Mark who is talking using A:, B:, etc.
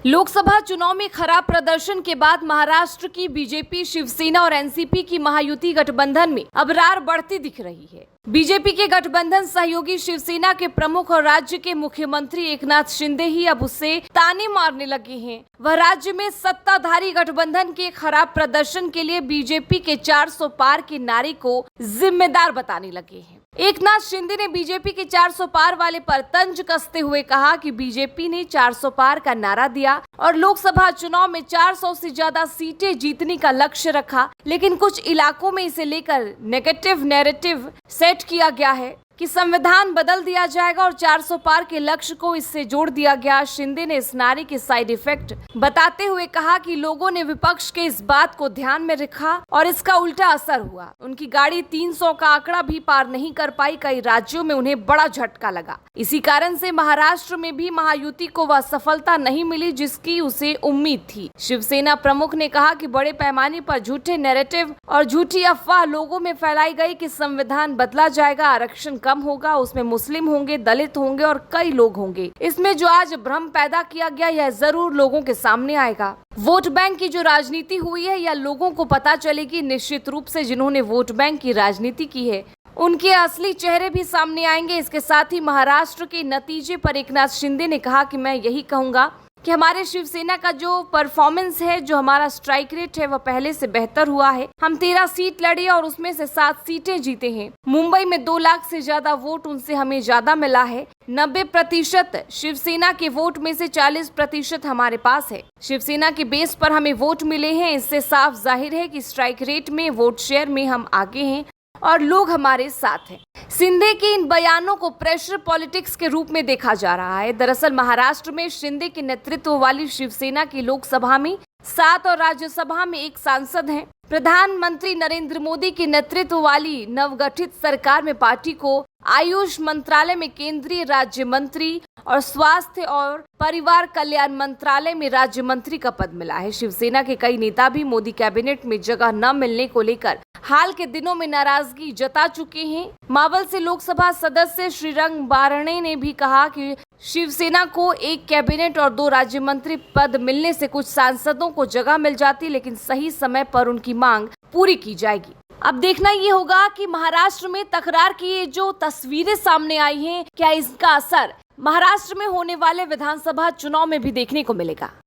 A: लोकसभा चुनाव में खराब प्रदर्शन के बाद महाराष्ट्र की बीजेपी, शिवसेना और एनसीपी की महायुति गठबंधन में अब रार बढ़ती दिख रही है। बीजेपी के गठबंधन सहयोगी शिवसेना के प्रमुख और राज्य के मुख्यमंत्री एकनाथ शिंदे ही अब उससे ताने मारने लगे हैं। वह राज्य में सत्ताधारी गठबंधन के खराब प्रदर्शन के लिए बीजेपी के 400 पार के नारे को जिम्मेदार बताने लगे हैं। एकनाथ शिंदे ने बीजेपी के 400 पार वाले पर तंज कसते हुए कहा कि बीजेपी ने 400 पार का नारा दिया और लोकसभा चुनाव में 400 से ज्यादा सीटें जीतने का लक्ष्य रखा, लेकिन कुछ इलाकों में इसे लेकर नेगेटिव नैरेटिव सेट किया गया है कि संविधान बदल दिया जाएगा और 400 पार के लक्ष्य को इससे जोड़ दिया गया। शिंदे ने इस नारे के साइड इफेक्ट बताते हुए कहा कि लोगों ने विपक्ष के इस बात को ध्यान में रखा और इसका उल्टा असर हुआ। उनकी गाड़ी 300 का आंकड़ा भी पार नहीं कर पाई। कई राज्यों में उन्हें बड़ा झटका लगा। इसी कारण से महाराष्ट्र में भी महायुति को वह सफलता नहीं मिली जिसकी उसे उम्मीद थी। शिवसेना प्रमुख ने कहा कि बड़े पैमाने पर झूठे नैरेटिव और झूठी अफवाह लोगों में फैलाई गई कि संविधान बदला जाएगा, आरक्षण कम होगा, उसमें मुस्लिम होंगे, दलित होंगे और कई लोग होंगे। इसमें जो आज भ्रम पैदा किया गया यह जरूर लोगों के सामने आएगा। वोट बैंक की जो राजनीति हुई है यह लोगों को पता चलेगी। निश्चित रूप से जिन्होंने वोट बैंक की राजनीति की है उनके असली चेहरे भी सामने आएंगे। इसके साथ ही महाराष्ट्र के नतीजे पर एकनाथ शिंदे ने कहा कि मैं यही कहूंगा कि हमारे शिवसेना का जो परफॉर्मेंस है, जो हमारा स्ट्राइक रेट है वह पहले से बेहतर हुआ है। हम 13 सीट लड़े और उसमें से 7 सीटें जीते हैं। मुंबई में 2 लाख से ज्यादा वोट उनसे हमें ज्यादा मिला है। 90% शिवसेना के वोट में से 40% हमारे पास है। शिवसेना के बेस पर हमें वोट मिले हैं। इससे साफ जाहिर है कि स्ट्राइक रेट में, वोट शेयर में हम आगे हैं और लोग हमारे साथ हैं। शिंदे के इन बयानों को प्रेशर पॉलिटिक्स के रूप में देखा जा रहा है। दरअसल महाराष्ट्र में शिंदे के नेतृत्व वाली शिवसेना की लोकसभा में 7 और राज्यसभा में 1 सांसद हैं। प्रधानमंत्री नरेंद्र मोदी के नेतृत्व वाली नवगठित सरकार में पार्टी को आयुष मंत्रालय में केंद्रीय राज्य मंत्री और स्वास्थ्य और परिवार कल्याण मंत्रालय में राज्य मंत्री का पद मिला है। शिवसेना के कई नेता भी मोदी कैबिनेट में जगह न मिलने को लेकर हाल के दिनों में नाराजगी जता चुके हैं। मावल से लोकसभा सदस्य श्रीरंग बारणे ने भी कहा कि शिवसेना को 1 कैबिनेट और 2 राज्य मंत्री पद मिलने से कुछ सांसदों को जगह मिल जाती, लेकिन सही समय पर उनकी मांग पूरी की जाएगी। अब देखना ये होगा कि महाराष्ट्र में तकरार की जो तस्वीरें सामने आई हैं, क्या इसका असर महाराष्ट्र में होने वाले विधानसभा चुनाव में भी देखने को मिलेगा।